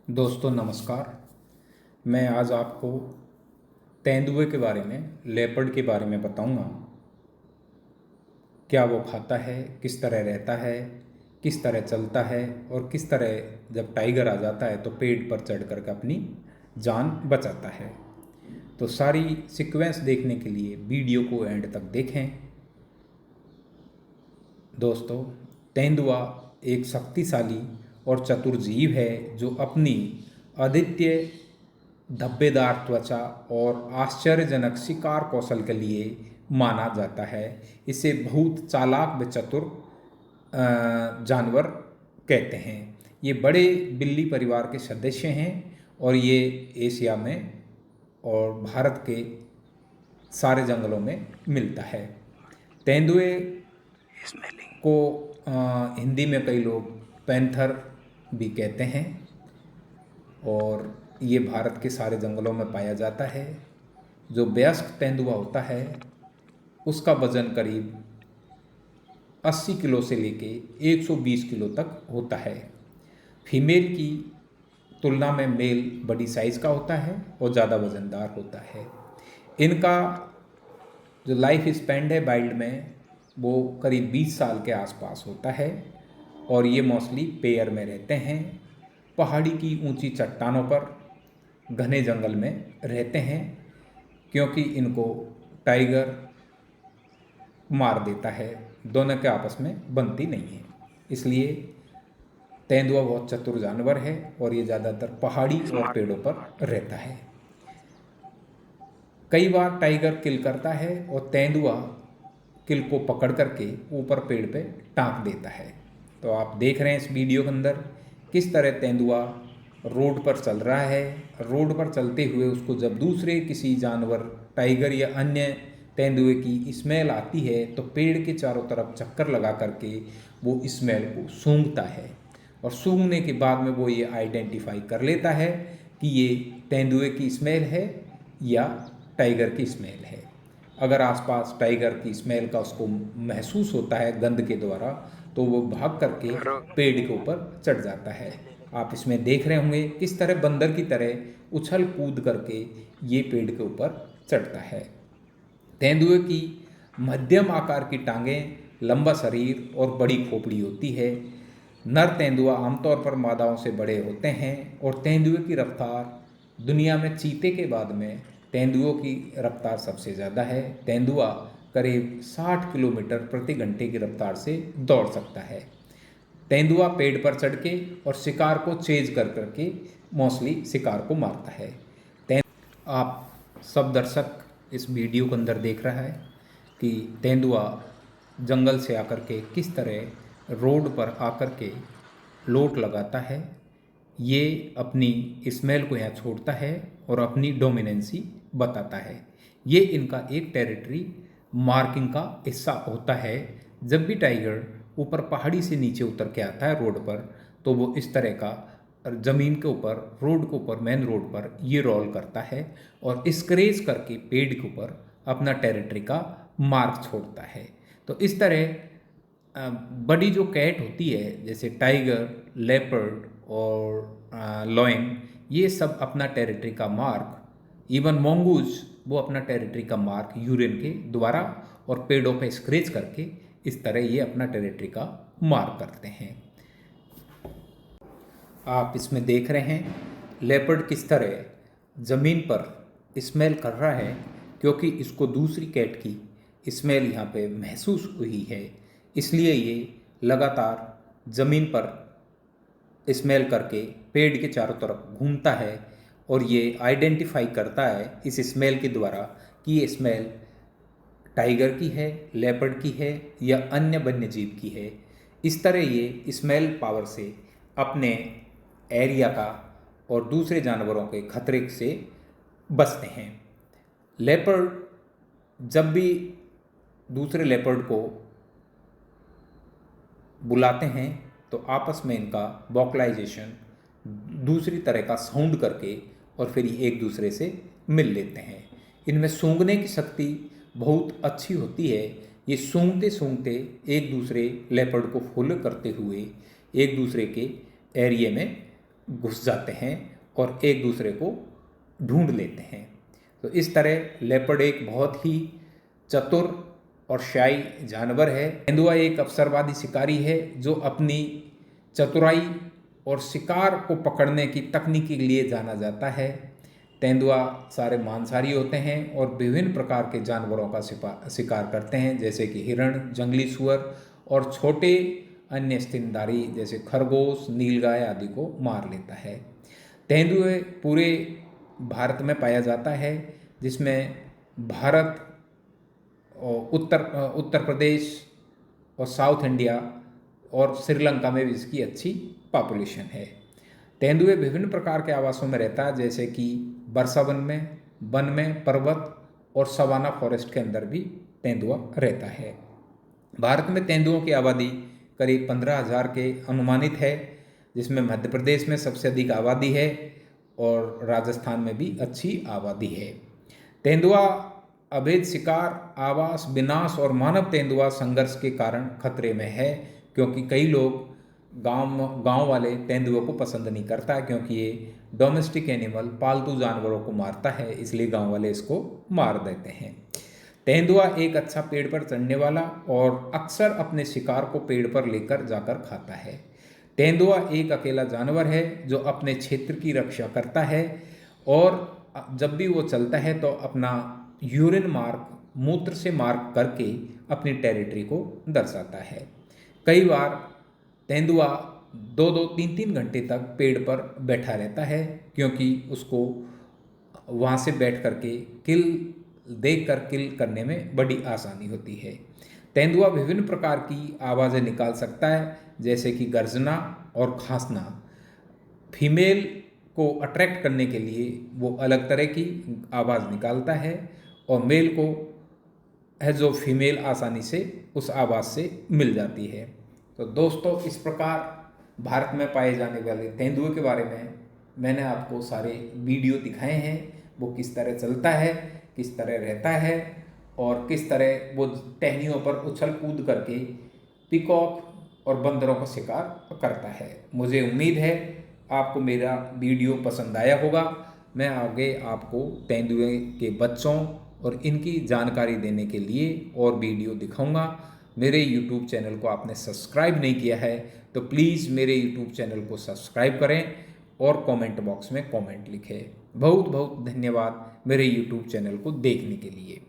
दोस्तों नमस्कार। मैं आज आपको तेंदुए के बारे में, लेपर्ड के बारे में बताऊंगा। क्या वो खाता है, किस तरह रहता है, किस तरह चलता है और किस तरह जब टाइगर आ जाता है तो पेड़ पर चढ़ कर अपनी जान बचाता है। तो सारी सीक्वेंस देखने के लिए वीडियो को एंड तक देखें। दोस्तों, तेंदुआ एक शक्तिशाली और चतुर जीव है जो अपनी अद्वितीय धब्बेदार त्वचा और आश्चर्यजनक शिकार कौशल के लिए माना जाता है। इसे बहुत चालाक व चतुर जानवर कहते हैं। ये बड़े बिल्ली परिवार के सदस्य हैं और ये एशिया में और भारत के सारे जंगलों में मिलता है। तेंदुए को हिंदी में कई लोग पैंथर भी कहते हैं और ये भारत के सारे जंगलों में पाया जाता है। जो वयस्क तेंदुआ होता है उसका वजन करीब 80 किलो से लेके 120 किलो तक होता है। फीमेल की तुलना में मेल बड़ी साइज़ का होता है और ज़्यादा वजनदार होता है। इनका जो लाइफ स्पैन है वाइल्ड में वो करीब 20 साल के आसपास होता है और ये मोस्टली पेयर में रहते हैं। पहाड़ी की ऊंची चट्टानों पर घने जंगल में रहते हैं क्योंकि इनको टाइगर मार देता है। दोनों के आपस में बनती नहीं है, इसलिए तेंदुआ बहुत चतुर जानवर है और ये ज़्यादातर पहाड़ी और पेड़ों पर रहता है। कई बार टाइगर किल करता है और तेंदुआ किल को पकड़ करके ऊपर पेड़ पे टांग देता है। तो आप देख रहे हैं इस वीडियो के अंदर किस तरह तेंदुआ रोड पर चल रहा है। रोड पर चलते हुए उसको जब दूसरे किसी जानवर, टाइगर या अन्य तेंदुए की स्मेल आती है तो पेड़ के चारों तरफ चक्कर लगा करके वो स्मेल को सूंघता है और सूंघने के बाद में वो ये आइडेंटिफाई कर लेता है कि ये तेंदुए की स्मेल है या टाइगर की स्मेल है। अगर आसपास टाइगर की स्मेल का उसको महसूस होता है गंध के द्वारा तो वो भाग करके पेड़ के ऊपर चढ़ जाता है। आप इसमें देख रहे होंगे किस तरह बंदर की तरह उछल कूद करके ये पेड़ के ऊपर चढ़ता है। तेंदुए की मध्यम आकार की टांगें, लंबा शरीर और बड़ी खोपड़ी होती है। नर तेंदुआ आमतौर पर मादाओं से बड़े होते हैं और तेंदुए की रफ्तार दुनिया में चीते के बाद में तेंदुओं की रफ्तार सबसे ज़्यादा है। तेंदुआ करीब 60 किलोमीटर प्रति घंटे की रफ्तार से दौड़ सकता है। तेंदुआ पेड़ पर चढ़ के और शिकार को चेज कर करके मोस्टली शिकार को मारता है। आप सब दर्शक इस वीडियो के अंदर देख रहा है कि तेंदुआ जंगल से आकर के किस तरह रोड पर आकर के लोट लगाता है। ये अपनी स्मेल को यहाँ छोड़ता है और अपनी डोमिनेंसी बताता है। ये इनका एक टेरिटरी मार्किंग का हिस्सा होता है। जब भी टाइगर ऊपर पहाड़ी से नीचे उतर के आता है रोड पर तो वो इस तरह का ज़मीन के ऊपर, रोड के ऊपर, मेन रोड पर ये रोल करता है और स्क्रैच करके पेड़ के ऊपर अपना टेरिटरी का मार्क छोड़ता है। तो इस तरह बड़ी जो कैट होती है जैसे टाइगर, लेपर्ड और लॉयन, ये सब अपना टेरिटरी का मार्क, इवन मोंगूज वो अपना टेरिटरी का मार्क यूरिन के द्वारा और पेड़ों पे स्क्रैच करके इस तरह ये अपना टेरिटरी का मार्क करते हैं। आप इसमें देख रहे हैं लेपर्ड किस तरह ज़मीन पर स्मेल कर रहा है क्योंकि इसको दूसरी कैट की स्मेल यहाँ पे महसूस हुई है, इसलिए ये लगातार ज़मीन पर स्मेल करके पेड़ के चारों तरफ घूमता है और ये आइडेंटिफाई करता है इस स्मेल के द्वारा कि ये स्मेल टाइगर की है, लेपर्ड की है या अन्य वन्यजीव की है। इस तरह ये स्मेल पावर से अपने एरिया का और दूसरे जानवरों के खतरे से बचते हैं। लेपर्ड जब भी दूसरे लेपर्ड को बुलाते हैं तो आपस में इनका वोकलाइजेशन दूसरी तरह का साउंड करके और फिर ये एक दूसरे से मिल लेते हैं। इनमें सूंघने की शक्ति बहुत अच्छी होती है। ये सूंघते सूंघते एक दूसरे लेपर्ड को फॉलो करते हुए एक दूसरे के एरिया में घुस जाते हैं और एक दूसरे को ढूंढ लेते हैं। तो इस तरह लेपर्ड एक बहुत ही चतुर और शाई जानवर है। तेंदुआ एक अवसरवादी शिकारी है जो अपनी चतुराई और शिकार को पकड़ने की तकनीक के लिए जाना जाता है। तेंदुआ सारे मांसाहारी होते हैं और विभिन्न प्रकार के जानवरों का शिकार करते हैं, जैसे कि हिरण, जंगली सुअर और छोटे अन्य स्तनधारी जैसे खरगोश, नीलगाय आदि को मार लेता है। तेंदुए पूरे भारत में पाया जाता है, जिसमें भारत और उत्तर प्रदेश और साउथ इंडिया और श्रीलंका में भी इसकी अच्छी पॉपुलेशन है। तेंदुए विभिन्न प्रकार के आवासों में रहता है, जैसे कि वर्षा वन में, पर्वत और सवाना फॉरेस्ट के अंदर भी तेंदुआ रहता है। भारत में तेंदुओं की आबादी करीब 15,000 के अनुमानित है, जिसमें मध्य प्रदेश में सबसे अधिक आबादी है और राजस्थान में भी अच्छी आबादी है। तेंदुआ अवैध शिकार, आवास विनाश और मानव तेंदुआ संघर्ष के कारण खतरे में है, क्योंकि कई लोग गांव वाले तेंदुओं को पसंद नहीं करता है, क्योंकि ये डोमेस्टिक एनिमल पालतू जानवरों को मारता है, इसलिए गांव वाले इसको मार देते हैं। तेंदुआ एक अच्छा पेड़ पर चढ़ने वाला और अक्सर अपने शिकार को पेड़ पर लेकर जाकर खाता है। तेंदुआ एक अकेला जानवर है जो अपने क्षेत्र की रक्षा करता है और जब भी वो चलता है तो अपना यूरिन मार्क, मूत्र से मार्क करके अपनी टेरिटरी को दर्शाता है। कई बार तेंदुआ 2-2, 3-3 घंटे तक पेड़ पर बैठा रहता है, क्योंकि उसको वहाँ से बैठ करके किल करने में बड़ी आसानी होती है। तेंदुआ विभिन्न प्रकार की आवाज़ें निकाल सकता है, जैसे कि गर्जना और खांसना। फीमेल को अट्रैक्ट करने के लिए वो अलग तरह की आवाज़ निकालता है और मेल को है जो फीमेल आसानी से उस आवाज़ से मिल जाती है। तो दोस्तों, इस प्रकार भारत में पाए जाने वाले तेंदुए के बारे में मैंने आपको सारे वीडियो दिखाए हैं। वो किस तरह चलता है, किस तरह रहता है और किस तरह वो टहनियों पर उछल कूद करके पीकॉक और बंदरों का शिकार करता है। मुझे उम्मीद है आपको मेरा वीडियो पसंद आया होगा। मैं आगे आपको तेंदुए के बच्चों और इनकी जानकारी देने के लिए और वीडियो दिखाऊंगा। मेरे YouTube चैनल को आपने सब्सक्राइब नहीं किया है तो प्लीज़ मेरे YouTube चैनल को सब्सक्राइब करें और कमेंट बॉक्स में कमेंट लिखें। बहुत बहुत धन्यवाद मेरे YouTube चैनल को देखने के लिए।